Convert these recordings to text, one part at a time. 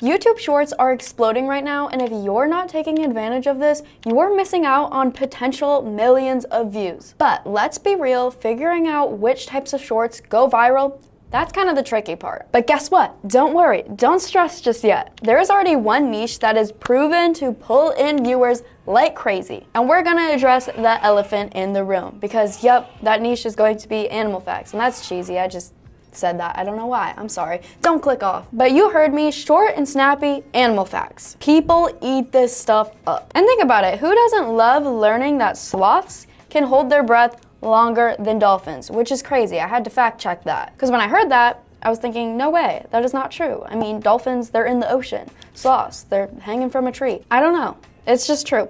YouTube Shorts are exploding right now, and if you're not taking advantage of this, you're missing out on potential millions of views. But let's be real, figuring out which types of shorts go viral, that's kind of the tricky part. But guess what? Don't worry, don't stress just yet. There is already one niche that is proven to pull in viewers like crazy. And we're gonna address the elephant in the room because, yep, that niche is going to be animal facts. And that's cheesy, I just said that. I don't know why, I'm sorry. Don't click off. But you heard me, short and snappy animal facts. People eat this stuff up. And think about it, who doesn't love learning that sloths can hold their breath longer than dolphins, which is crazy. I had to fact check that. Because when I heard that, I was thinking, no way, that is not true. I mean, dolphins, they're in the ocean. Sloths, they're hanging from a tree. I don't know. It's just true.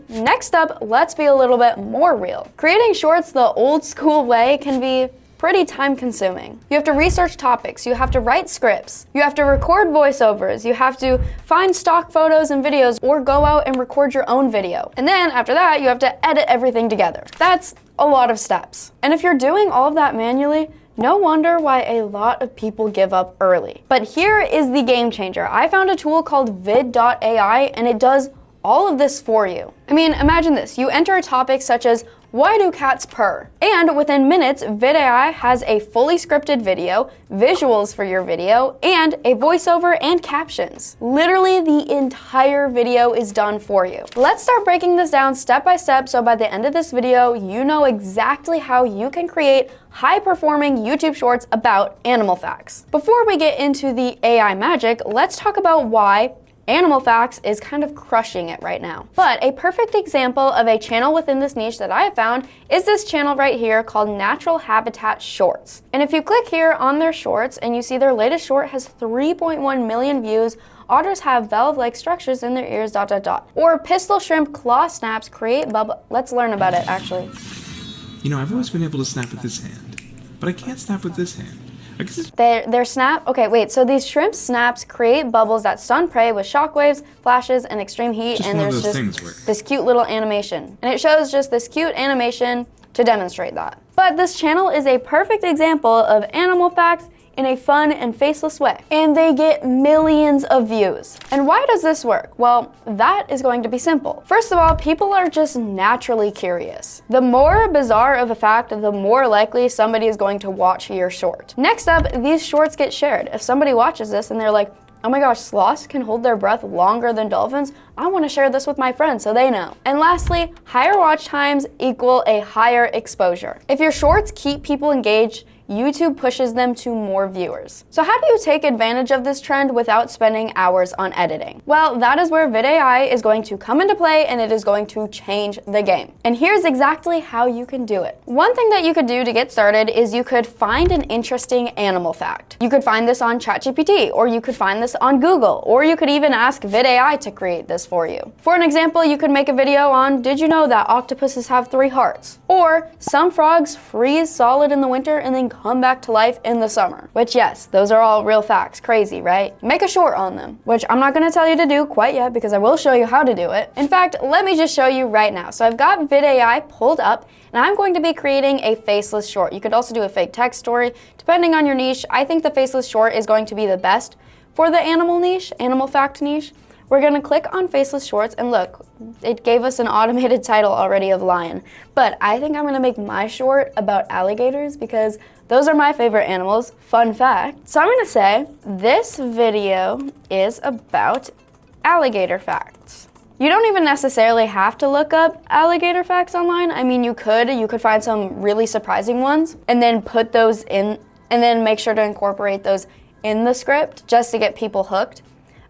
Next up, let's be a little bit more real. Creating shorts the old school way can be pretty time consuming. You have to research topics, you have to write scripts, you have to record voiceovers, you have to find stock photos and videos or go out and record your own video. And then after that, you have to edit everything together. That's a lot of steps. And if you're doing all of that manually, no wonder why a lot of people give up early. But here is the game changer. I found a tool called VidAI and it does all of this for you. I mean, imagine this. You enter a topic such as, why do cats purr? And within minutes, VidAI has a fully scripted video, visuals for your video, and a voiceover and captions. Literally, the entire video is done for you. Let's start breaking this down step by step so by the end of this video, you know exactly how you can create high-performing YouTube shorts about animal facts. Before we get into the AI magic, let's talk about why Animal Facts is kind of crushing it right now. But a perfect example of a channel within this niche that I have found is this channel right here called Natural Habitat Shorts. And if you click here on their shorts and you see their latest short has 3.1 million views, otters have valve-like structures in their ears, ... Or pistol shrimp claw snaps create bubble. Let's learn about it actually. You know, I've always been able to snap with this hand, but I can't snap with this hand. Their snap, okay, wait, so these shrimp snaps create bubbles that stun prey with shockwaves, flashes, and extreme heat, and there's just this cute little animation. And it shows just this cute animation to demonstrate that. But this channel is a perfect example of animal facts in a fun and faceless way. And they get millions of views. And why does this work? Well, that is going to be simple. First of all, people are just naturally curious. The more bizarre of a fact, the more likely somebody is going to watch your short. Next up, these shorts get shared. If somebody watches this and they're like, oh my gosh, sloths can hold their breath longer than dolphins, I want to share this with my friends so they know. And lastly, higher watch times equal a higher exposure. If your shorts keep people engaged, YouTube pushes them to more viewers. So how do you take advantage of this trend without spending hours on editing? Well, that is where VidAI is going to come into play and it is going to change the game. And here's exactly how you can do it. One thing that you could do to get started is you could find an interesting animal fact. You could find this on ChatGPT, or you could find this on Google, or you could even ask VidAI to create this for you. For an example, you could make a video on, did you know that octopuses have 3 hearts? Or some frogs freeze solid in the winter and then come back to life in the summer. Which, yes, those are all real facts. Crazy, right? Make a short on them, which I'm not gonna tell you to do quite yet because I will show you how to do it. In fact, let me just show you right now. So I've got VidAI pulled up and I'm going to be creating a faceless short. You could also do a fake text story. Depending on your niche, I think the faceless short is going to be the best for the animal niche, animal fact niche. We're gonna click on faceless shorts and look, it gave us an automated title already of lion. But I think I'm gonna make my short about alligators because those are my favorite animals, fun fact. So I'm gonna say, this video is about alligator facts. You don't even necessarily have to look up alligator facts online. I mean, you could find some really surprising ones and then put those in, and then make sure to incorporate those in the script just to get people hooked.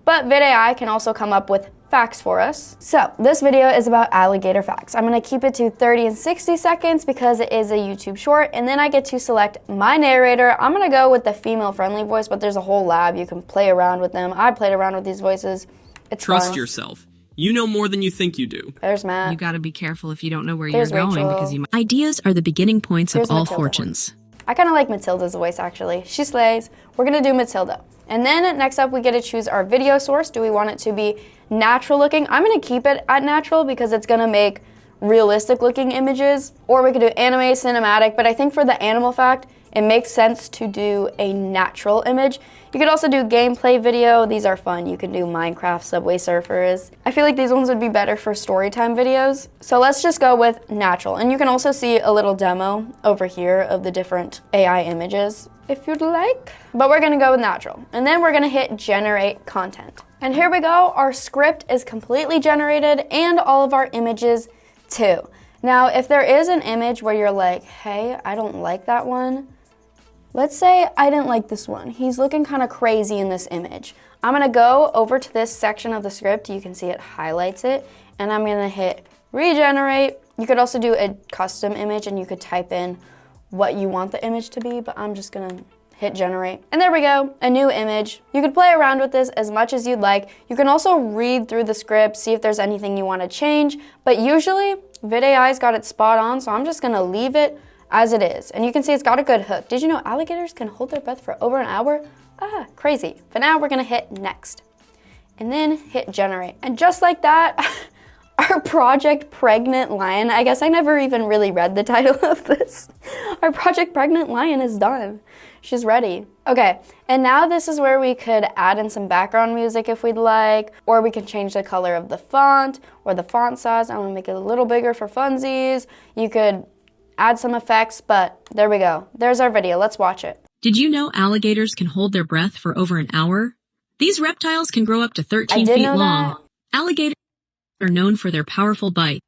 But VidAI can also come up with facts for us. So this video is about alligator facts. I'm gonna keep it to 30 and 60 seconds because it is a YouTube short, and then I get to select my narrator. I'm gonna go with the female-friendly voice, but there's a whole lab. You can play around with them. I played around with these voices. It's Trust fun. Yourself. You know more than you think you do. There's Matt. You gotta be careful if you don't know where There's you're going Rachel. because you might. Ideas are the beginning points Here's of all Matilda. fortunes. I kind of like Matilda's voice, actually. She slays. We're gonna do Matilda. And then next up, we get to choose our video source. Do we want it to be natural looking? I'm gonna keep it at natural because it's gonna make realistic looking images. Or we could do anime, cinematic, but I think for the animal fact, it makes sense to do a natural image. You could also do gameplay video. These are fun. You can do Minecraft, Subway Surfers. I feel like these ones would be better for storytime videos. So let's just go with natural. And you can also see a little demo over here of the different AI images if you'd like. But we're gonna go with natural. And then we're gonna hit generate content. And here we go. Our script is completely generated and all of our images too. Now, if there is an image where you're like, hey, I don't like that one. Let's say I didn't like this one. He's looking kind of crazy in this image. I'm gonna go over to this section of the script. You can see it highlights it, and I'm gonna hit regenerate. You could also do a custom image and you could type in what you want the image to be, but I'm just gonna hit generate. And there we go, a new image. You could play around with this as much as you'd like. You can also read through the script, see if there's anything you wanna change, but usually VidAI's got it spot on, so I'm just gonna leave it as it is. And you can see it's got a good hook. Did you know alligators can hold their breath for over an hour? Ah, crazy. But now we're gonna hit next. And then hit generate. And just like that, our Project Pregnant Lion, I guess I never even really read the title of this. Our Project Pregnant Lion is done. She's ready. Okay, and now this is where we could add in some background music if we'd like, or we can change the color of the font or the font size. I'm gonna make it a little bigger for funsies. You could add some effects, but there we go. There's our video. Let's watch it. Did you know alligators can hold their breath for over an hour? These reptiles can grow up to 13 feet long. Alligators are known for their powerful bite,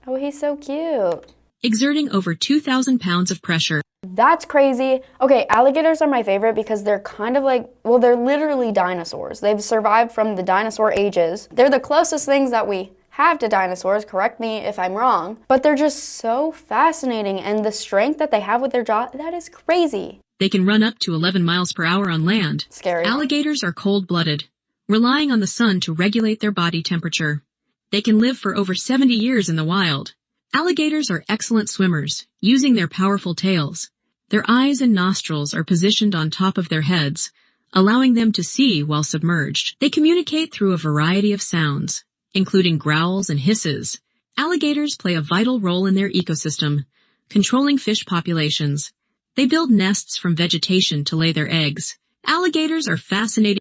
Oh, he's so cute. exerting over 2,000 pounds of pressure. That's crazy. Okay, alligators are my favorite because they're kind of like, well, they're literally dinosaurs. They've survived from the dinosaur ages. They're the closest things that we have to dinosaurs, correct me if I'm wrong, but they're just so fascinating, and the strength that they have with their jaw, that is crazy. They can run up to 11 miles per hour on land. Scary. Alligators are cold-blooded, relying on the sun to regulate their body temperature. They can live for over 70 years in the wild. Alligators are excellent swimmers, using their powerful tails. Their eyes and nostrils are positioned on top of their heads, allowing them to see while submerged. They communicate through a variety of sounds, including growls and hisses. Alligators play a vital role in their ecosystem, controlling fish populations. They build nests from vegetation to lay their eggs. Alligators are fascinating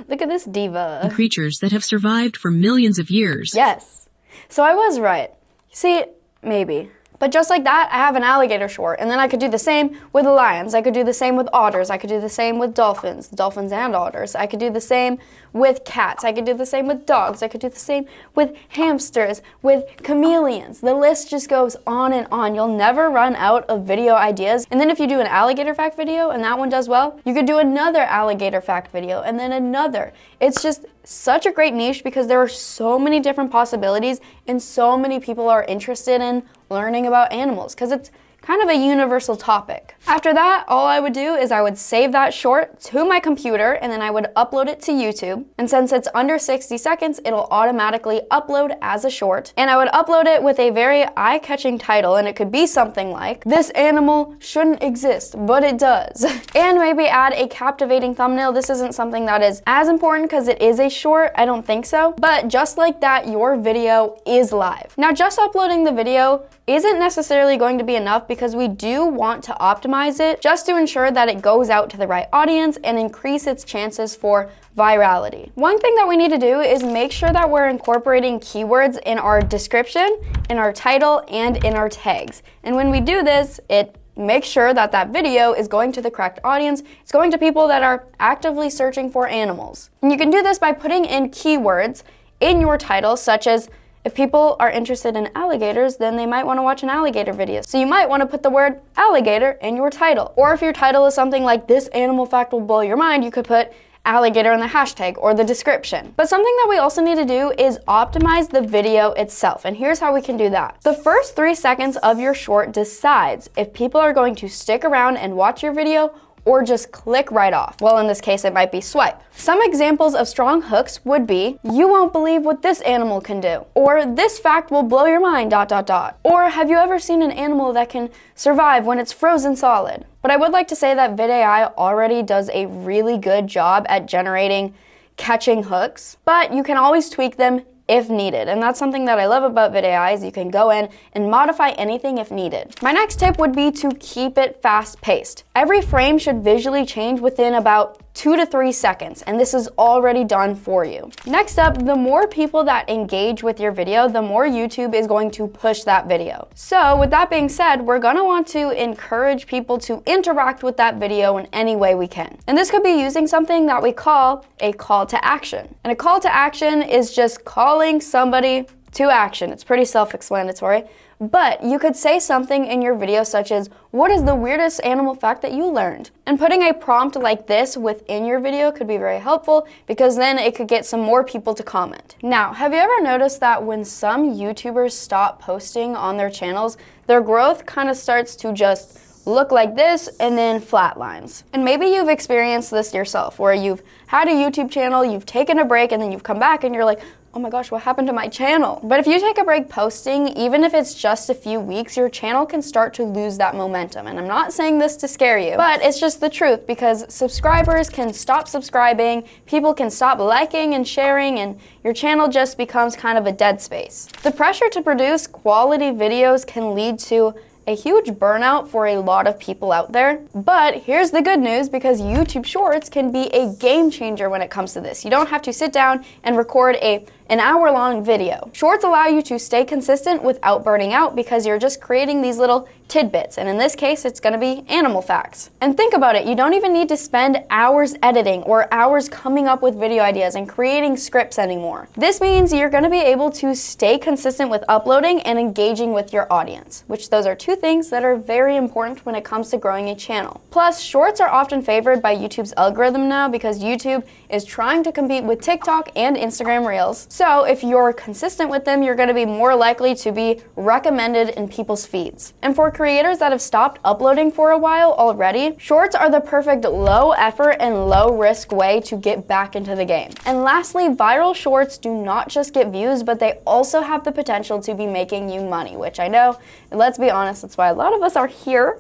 Look at this diva. creatures that have survived for millions of years. Yes. So I was right. See, maybe. But just like that, I have an alligator short, and then I could do the same with lions. I could do the same with otters. I could do the same with dolphins and otters. I could do the same with cats. I could do the same with dogs. I could do the same with hamsters, with chameleons. The list just goes on and on. You'll never run out of video ideas. And then if you do an alligator fact video and that one does well, you could do another alligator fact video and then another. It's just such a great niche because there are so many different possibilities and so many people are interested in learning about animals because it's kind of a universal topic. After that, all I would do is I would save that short to my computer and then I would upload it to YouTube. And since it's under 60 seconds, it'll automatically upload as a short. And I would upload it with a very eye-catching title, and it could be something like, "This animal shouldn't exist, but it does." And maybe add a captivating thumbnail. This isn't something that is as important because it is a short, I don't think so. But just like that, your video is live. Now, just uploading the video isn't necessarily going to be enough because we do want to optimize it just to ensure that it goes out to the right audience and increase its chances for virality. One thing that we need to do is make sure that we're incorporating keywords in our description, in our title, and in our tags. And when we do this, it makes sure that that video is going to the correct audience. It's going to people that are actively searching for animals. And you can do this by putting in keywords in your title, such as, if people are interested in alligators, then they might want to watch an alligator video. So you might want to put the word alligator in your title. Or if your title is something like "This animal fact will blow your mind," you could put alligator in the hashtag or the description. But something that we also need to do is optimize the video itself. And here's how we can do that. The first 3 seconds of your short decides if people are going to stick around and watch your video or just click right off. Well, in this case, it might be swipe. Some examples of strong hooks would be, "You won't believe what this animal can do," or "This fact will blow your mind, ... or "Have you ever seen an animal that can survive when it's frozen solid?" But I would like to say that VidAI already does a really good job at generating catching hooks, but you can always tweak them if needed. And that's something that I love about VidAI is you can go in and modify anything if needed. My next tip would be to keep it fast-paced. Every frame should visually change within about 2 to 3 seconds, and this is already done for you. Next up, the more people that engage with your video, the more YouTube is going to push that video. So with that being said, we're gonna want to encourage people to interact with that video in any way we can. And this could be using something that we call a call to action. And a call to action is just calling somebody to action. It's pretty self-explanatory. But you could say something in your video such as, what is the weirdest animal fact that you learned? And putting a prompt like this within your video could be very helpful because then it could get some more people to comment. Now, have you ever noticed that when some YouTubers stop posting on their channels, their growth kind of starts to just look like this and then flatlines? And maybe you've experienced this yourself where you've had a YouTube channel, you've taken a break, and then you've come back and you're like, oh my gosh, what happened to my channel? But if you take a break posting, even if it's just a few weeks, your channel can start to lose that momentum. And I'm not saying this to scare you, but it's just the truth because subscribers can stop subscribing, people can stop liking and sharing, and your channel just becomes kind of a dead space. The pressure to produce quality videos can lead to a huge burnout for a lot of people out there. But here's the good news, because YouTube Shorts can be a game changer when it comes to this. You don't have to sit down and record an hour-long video. Shorts allow you to stay consistent without burning out because you're just creating these little tidbits, and in this case, it's gonna be animal facts. And think about it, you don't even need to spend hours editing or hours coming up with video ideas and creating scripts anymore. This means you're gonna be able to stay consistent with uploading and engaging with your audience, which those are two things that are very important when it comes to growing a channel. Plus, shorts are often favored by YouTube's algorithm now because YouTube is trying to compete with TikTok and Instagram Reels. So if you're consistent with them, you're gonna be more likely to be recommended in people's feeds. And for creators that have stopped uploading for a while already, shorts are the perfect low effort and low risk way to get back into the game. And lastly, viral shorts do not just get views, but they also have the potential to be making you money, which I know, let's be honest, that's why a lot of us are here.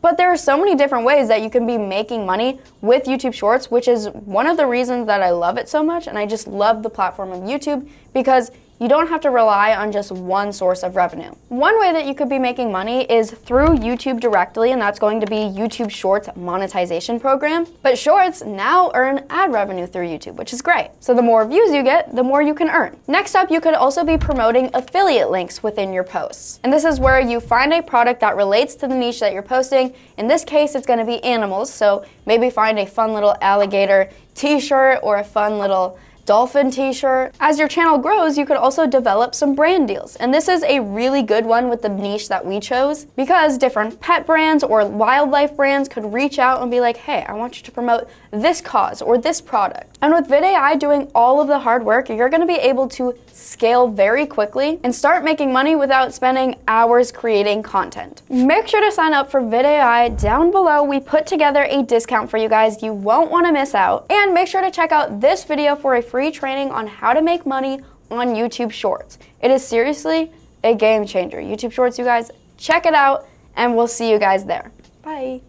But there are so many different ways that you can be making money with YouTube Shorts, which is one of the reasons that I love it so much, and I just love the platform of YouTube because you don't have to rely on just one source of revenue. One way that you could be making money is through YouTube directly, and that's going to be YouTube Shorts monetization program. But Shorts now earn ad revenue through YouTube, which is great. So the more views you get, the more you can earn. Next up, you could also be promoting affiliate links within your posts. And this is where you find a product that relates to the niche that you're posting. In this case, it's gonna be animals. So maybe find a fun little alligator t-shirt or a fun little dolphin t-shirt. As your channel grows, you could also develop some brand deals. And this is a really good one with the niche that we chose because different pet brands or wildlife brands could reach out and be like, hey, I want you to promote this cause or this product. And with VidAI doing all of the hard work, you're gonna be able to scale very quickly and start making money without spending hours creating content. Make sure to sign up for VidAI down below. We put together a discount for you guys. You won't wanna miss out. And make sure to check out this video for a free training on how to make money on YouTube Shorts. It is seriously a game changer. YouTube Shorts, you guys, check it out, and we'll see you guys there. Bye.